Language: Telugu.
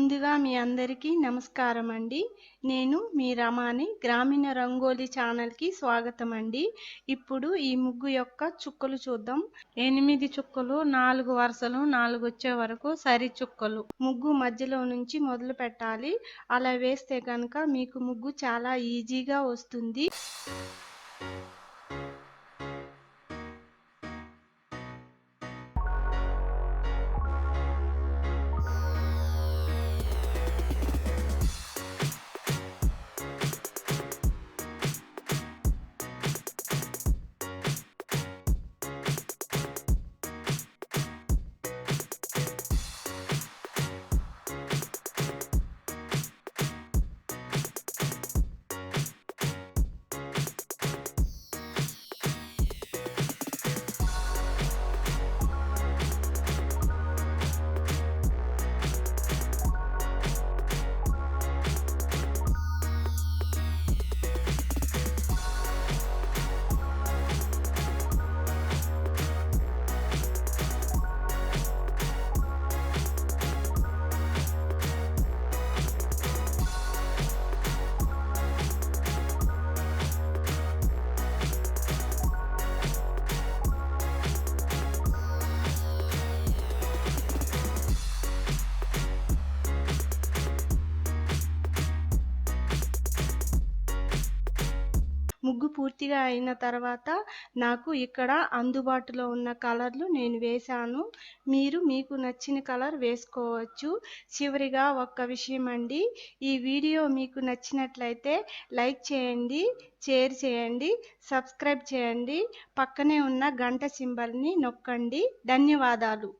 ముందుగా మీ అందరికీ నమస్కారం అండి. నేను మీ రమాని. గ్రామీణ రంగోలి ఛానల్కి స్వాగతం అండి. ఇప్పుడు ఈ ముగ్గు యొక్క చుక్కలు చూద్దాం. 8 చుక్కలు, 4 వరుసలు, 4 వచ్చే వరకు సరి చుక్కలు. ముగ్గు మధ్యలో నుంచి మొదలు పెట్టాలి. అలా వేస్తే కనుక మీకు ముగ్గు చాలా ఈజీగా వస్తుంది. ముగ్గు పూర్తిగా అయిన తర్వాత నాకు ఇక్కడ అందుబాటులో ఉన్న కలర్లు నేను వేశాను. మీరు మీకు నచ్చిన కలర్ వేసుకోవచ్చు. చివరిగా ఒక్క విషయం అండి, ఈ వీడియో మీకు నచ్చినట్లయితే లైక్ చేయండి, షేర్ చేయండి, సబ్స్క్రైబ్ చేయండి, పక్కనే ఉన్న గంట సింబల్ని నొక్కండి. ధన్యవాదాలు.